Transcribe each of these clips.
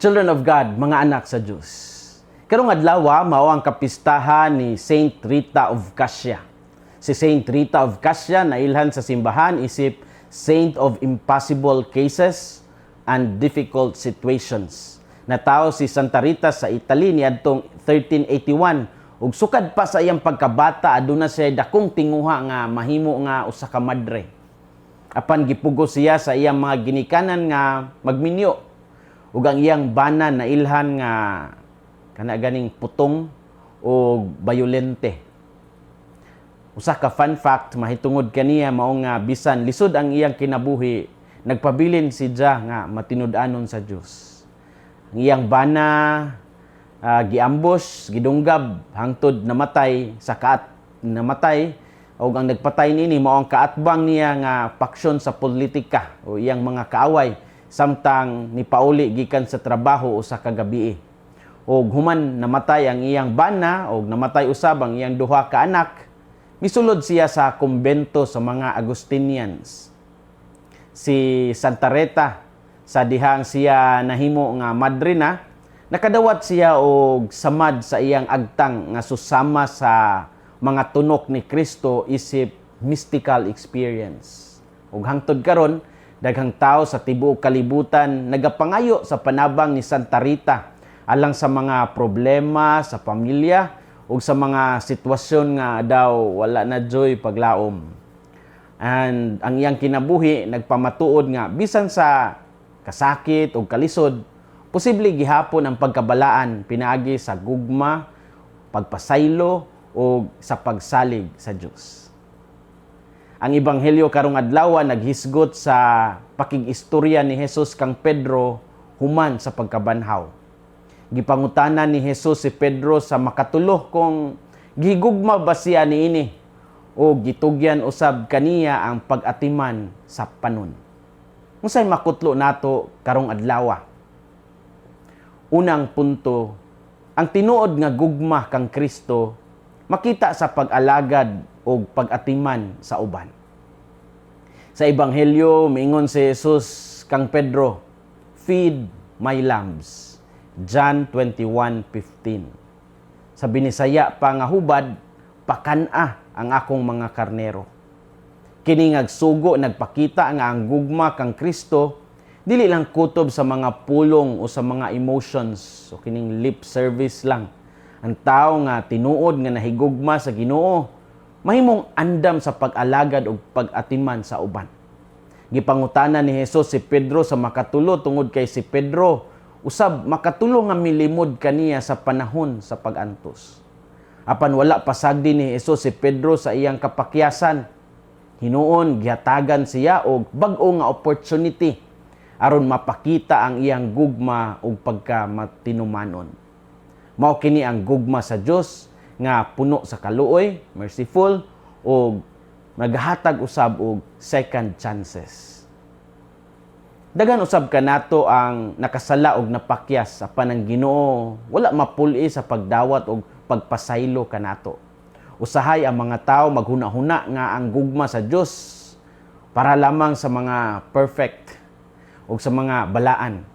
Children of God, mga anak sa Diyos. Karong adlaw mao ang kapistahan ni Saint Rita of Cassia. Si Saint Rita of Cassia nailhan sa simbahan isip Saint of Impossible Cases and Difficult Situations. Natao si Santa Rita sa Italy niadtong 1381 ug sukad pa sa iyang pagkabata aduna siya dakong tinguha nga mahimo nga usa ka madre. Apan gipugos siya sa iyang mga ginikanan nga magminyo ug ang iyang bana nailhan nga kana ganing putong o bayolente. Usa ka fun fact mahitungod kaniya mao nga bisan lisod ang iyang kinabuhi, nagpabilin si Dia nga matinud-anon sa Dios. Ang iyang bana giambush, gidunggab hangtod namatay sa namatay ug ang nagpatay nini mao ang kaatbang niya nga paksyon sa politika o iyang mga kaaway samtang nipauli gikan sa trabaho usa ka gabi. Og human namatay ang iyang bana og namatay usab ang iyang duha ka anak, misulod siya sa kumbento sa mga Agustinians. Si Santa Rita sa dihang siya nahimo nga madrina, nakadawat siya og samad sa iyang agtang nga susama sa mga tunok ni Kristo isip mystical experience. Ug hangtod karon daghang tao sa tibuok kalibutan nagapangayo sa panabang ni Santa Rita alang sa mga problema sa pamilya ug sa mga sitwasyon nga daw wala na joy paglaom. And ang iyang kinabuhi nagpamatuod nga bisan sa kasakit o kalisod, posible gihapon ang pagkabalaan pinaagi sa gugma, pagpasaylo o sa pagsalig sa Dios. Ang ebanghelyo karong adlaw naghisgot sa pakig-istorya ni Jesus kang Pedro human sa pagkabanhaw. Gipangutanan ni Jesus si Pedro sa makatulo kung gihigugma ba siya niini o gitugyan usab kaniya ang pag-atiman sa panon. Unsay makutlo nato karong adlaw? Unang punto, ang tinuod nga gugma kang Kristo makita sa pag-alagad o pag-atiman sa uban. Sa ebanghelyo miingon si Jesus kang Pedro, "Feed my lambs." John 21:15. Sa binisaya pa nga hubad, "Pakana ang akong mga karnero." Kini ngagsugo nagpakita nga ang gugma kang Kristo dili lang kutob sa mga pulong o sa mga emotions o kining lip service lang. Ang tao nga tinuod nga nahigugma sa Ginoo mahimong andam sa pag-alagad o pag-atiman sa uban. Gipangutana ni Jesus si Pedro sa makatulo tungod kay si Pedro usab makatulo nga milimod kaniya sa panahon sa pag-antos. Apan wala pasagdi ni Jesus si Pedro sa iyang kapakyasan. Hinuon gihatagan siya og bag-o nga opportunity aron mapakita ang iyang gugma ug pagkamatinumanon. Mao kini ang gugma sa Dios nga puno sa kaluoy, merciful ug naghatag usab og second chances. Dagan usab kanato ang nakasala og napakyas apan ang Ginoo wala mapul-i sa pagdawat og pagpasaylo kanato. Usahay ang mga tao maghuna-huna nga ang gugma sa Dios para lamang sa mga perfect ug sa mga balaan.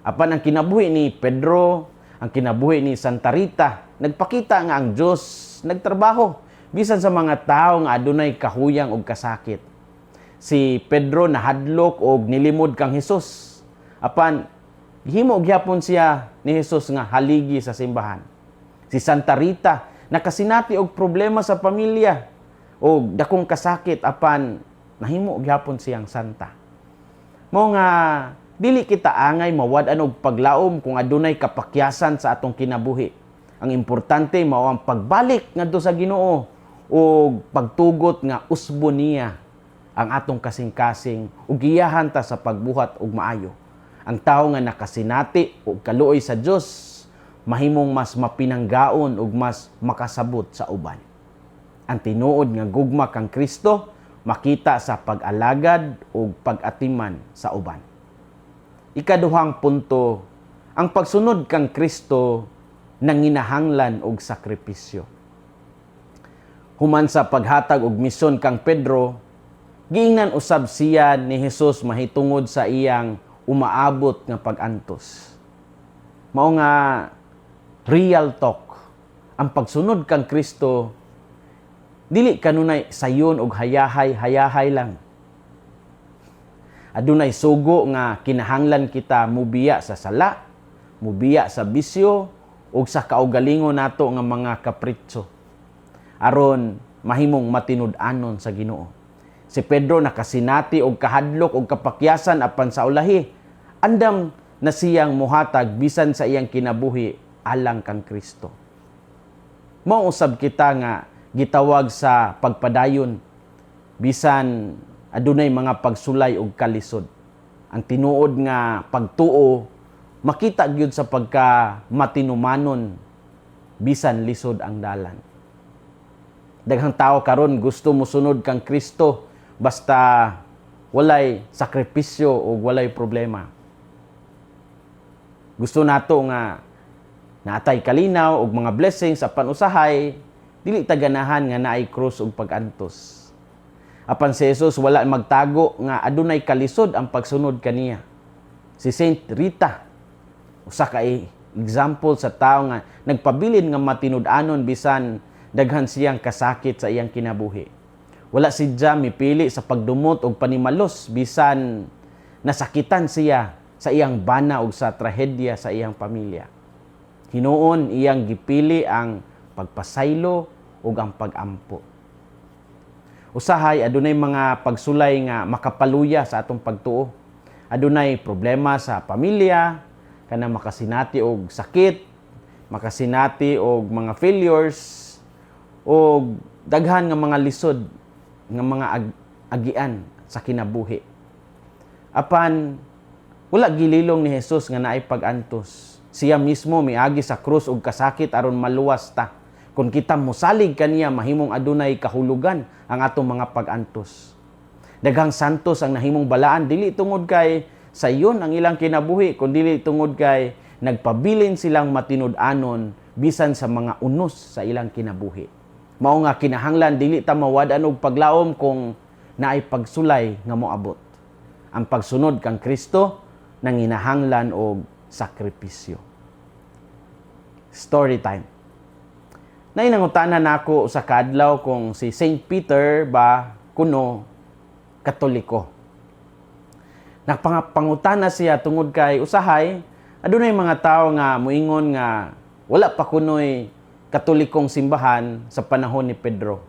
Apan ang kinabuhi ni Pedro, ang kinabuhi ni Santa Rita, nagpakita nga ang Dios nagtrabaho bisan sa mga tao nga adunay kahuyang ug kasakit. Si Pedro nahadlok og nilimod kang Hesus. Apan gihimo gyapon siya ni Hesus nga haligi sa simbahan. Si Santa Rita nakasinati og problema sa pamilya og dakong kasakit apan nahimo gyapon siyang santa. Mao nga dili kita angay mawad-an og paglaom kung adunay kapakyasan sa atong kinabuhi. Ang importante mao ang pagbalik ngadto sa Ginoo ug pagtugot nga usbon niya ang atong kasing-kasing ug giyahan ta sa pagbuhat og maayo. Ang tawo nga nakasinati ug kaluoy sa Dios mahimong mas mapinanggaon ug mas makasabot sa uban. Ang tinuod nga gugma kang Kristo makita sa pag-alagad ug pag-atiman sa uban. Ikaduhang punto, ang pagsunod kang Kristo nanginahanglan og sakripisyo. Human sa paghatag og misyon kang Pedro, giingnan usab siya ni Jesus mahitungod sa iyang umaabot nga pag-antos. Mao nga real talk. Ang pagsunod kang Kristo dili kanunay sayon og hayahay lang. Adunay sugo nga kinahanglan kita mubiya sa sala, mubiya sa bisyo ug sa kaugalingon nato nga mga kapritso aron mahimong matinud-anon sa Ginoo. Si Pedro nakasinati og kahadlok og kapakyasan apan sa ulahi andam na siyang muhatag bisan sa iyang kinabuhi alang kang Kristo. Mao usab kita nga gitawag sa pagpadayon bisan adunay mga pagsulay og kalisod. Ang tinuod nga pagtuo makita gyud sa pagka matinumanon bisan lisod ang dalan. Daghang tao karon gusto mosunod kang Kristo basta walay sakripisyo o walay problema. Gusto nato nga natay kalinaw og mga blessings apan usahay dili ta ganahan nga naay krus ug pag-antos. Apan si Jesus wala magtago nga adunay kalisod ang pagsunod kaniya. Si Saint Rita usa ka example sa tawo nga nagpabilin nga matinud-anon bisan daghan siyang kasakit sa iyang kinabuhi. Wala sidya mipili sa pagdumot og panimalos bisan nasakitan siya sa iyang bana ug sa trahedya sa iyang pamilya. Hinuon iyang gipili ang pagpasaylo ug ang pag-ampo. Usahay adunay mga pagsulay nga makapaluya sa atong pagtuo. Adunay problema sa pamilya, kana makasinati og sakit, makasinati og mga failures og daghan nga mga lisod nga mga agian sa kinabuhi. Apan wala gililong ni Jesus nga naay pag-antos. Siya mismo miagi sa krus og kasakit aron maluwas ta. Kung kita mosalig kaniya mahimong adunay kahulugan ang atong mga pag-antos. Daghang santos ang nahimong balaan dili tungod kay sayon ang ilang kinabuhi kundi dili tungod kay nagpabilin silang matinud-anon bisan sa mga unos sa ilang kinabuhi. Mao nga kinahanglan dili ta mawad-an og paglaom kung naay pagsulay nga moabot. Ang pagsunod kang Kristo nanginahanglan og sakripisyo. Story time. Nainangutanan nako sa kadlaw kung si Saint Peter ba kuno Katoliko. Nagpangutana siya tungod kay usahay adunay mga tawo nga moingon nga wala pa kunoy Katolikong simbahan sa panahon ni Pedro.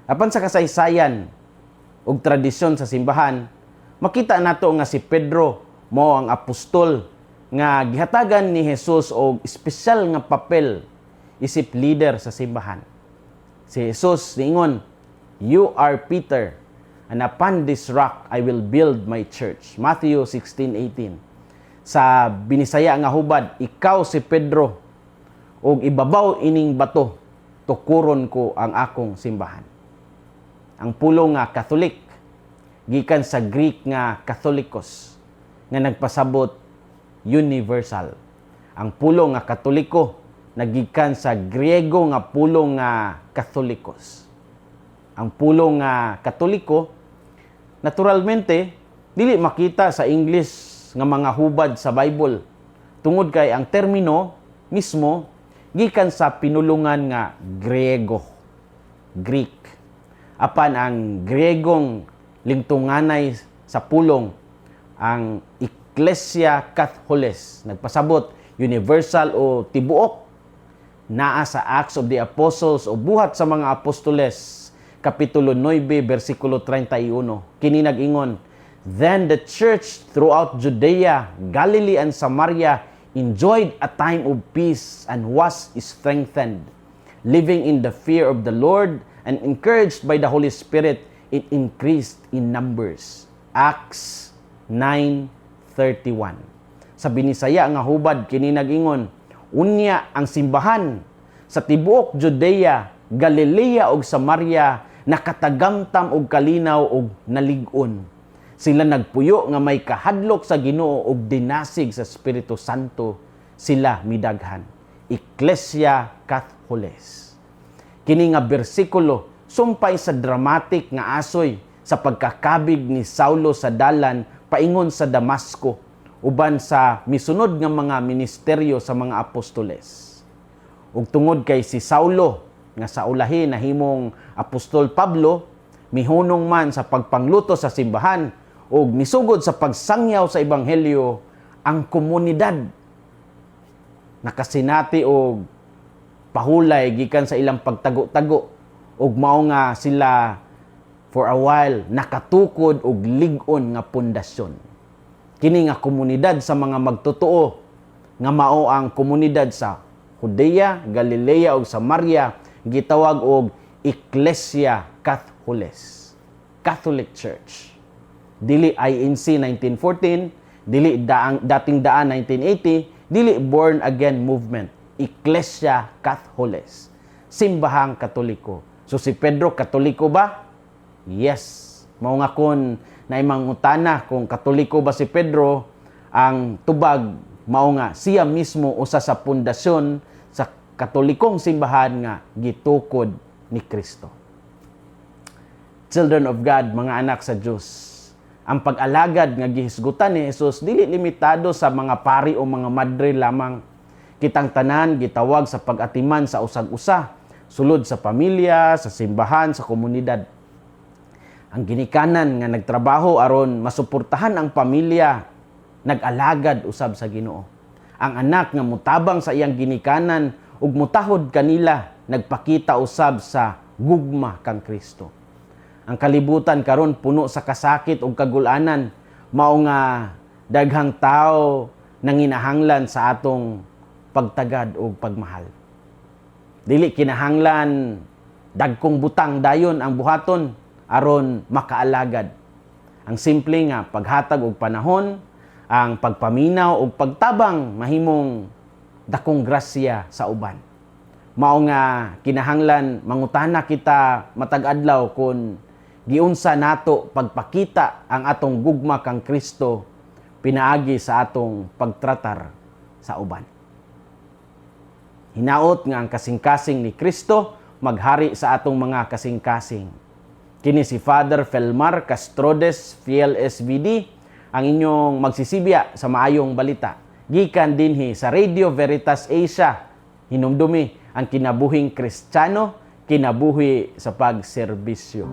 Apan sa kasaysayan ug tradisyon sa simbahan makita nato nga si Pedro mao ang apostol nga gihatagan ni Jesus og espesyal nga papel isip leader sa simbahan. Si Jesus niingon, "You are Peter, and upon this rock I will build my church." Matthew 16:18. Sa binisaya nga hubad, ikaw si Pedro, ug ibabaw ining bato, tukuron ko ang akong simbahan. Ang pulong nga Catholic gikan sa Greek nga Catholicos nga nagpasabot universal. Ang pulong nga Katoliko nagikan sa Griego nga pulong nga Catholicos. Ang pulong nga Katoliko naturalmente dili makita sa English nga mga hubad sa Bible tungod kay ang termino mismo gikan sa pinulungan nga Griego, Greek. Apan ang Griegong lingtunganay sa pulong ang Ecclesia Catholicos nagpasabot universal o tibuok naa sa Acts of the Apostles o buhat sa mga apostoles kapitulo 9 bersikulo 31 kini nag-ingon, "Then the church throughout Judea, Galilee and Samaria enjoyed a time of peace and was strengthened, living in the fear of the Lord and encouraged by the Holy Spirit, it increased in numbers." Acts 9:31. Sa binisaya nga hubad kini nag-ingon, unya ang simbahan sa tibuok Judea, Galilea ug Samaria nakatagamtam og kalinaw ug nalig-on. Sila nagpuyo nga may kahadlok sa Ginoo ug dinasig sa Espiritu Santo sila midaghan. Ecclesia Catholicos. Kini nga bersikulo sumpay sa dramatic nga asoy sa pagkakabig ni Saulo sa dalan paingon sa Damasco uban sa misunod nga mga ministeryo sa mga apostoles. Ug tungod kay si Saulo nga sa ulahi nahimong Apostol Pablo, mihunong man sa pagpangluto sa simbahan ug misugod sa pagsangyaw sa ebanghelyo ang komunidad. Nakasinati og pahulay gikan sa ilang pagtago-tago ug mao nga sila for a while nakatukod og lig-on nga pundasyon. Kini nga komunidad sa mga magtotoo nga mao ang komunidad sa Judea, Galilea ug Samaria gitawag og Ecclesia Catholicos, Catholic Church. Dili INC 1914, dili dating daan 1980, dili born again movement, Ecclesia Catholicos, simbahang Katoliko. So si Pedro Katoliko ba? Yes. Mao nga kon naimang utana kung Katoliko ba si Pedro, ang tubag mao nga siya mismo usa sa pundasyon sa Katolikong simbahan nga gitukod ni Kristo. Children of God, mga anak sa Diyos, ang pag-alagad nga gihisgutan ni Jesus dili limitado sa mga pari o mga madre lamang. Kitang tanan gitawag sa pag-atiman sa usag-usa, sulod sa pamilya, sa simbahan, sa komunidad. Ang ginikanan nga nagtrabaho aron masuportahan ang pamilya, nag-alagad usab sa Ginoo. Ang anak nga mutabang sa iyang ginikanan ug mutahod kanila, nagpakita usab sa gugma kang Kristo. Ang kalibutan karon puno sa kasakit ug kagulanan, mao nga daghang tao nanginahanglan sa atong pagtagad ug pagmahal. Dili kinahanglan dagkong butang dayon ang buhaton aron makaalagad. Ang simple nga paghatag og panahon, ang pagpaminaw ug pagtabang mahimong dakong grasya sa uban. Mao nga kinahanglan mangutana kita matag adlaw kun giunsa nato pagpakita ang atong gugma kang Kristo pinaagi sa atong pagtratar sa uban. Hinaot nga ang kasing-kasing ni Kristo maghari sa atong mga kasing-kasing. Kini si Father Felmar Castrodes, Fiel SVD, ang inyong magsisibya sa maayong balita. Gikan dinhi sa Radio Veritas Asia, hinumdumi ang kinabuhing Kristiyano, kinabuhi sa pagserbisyo.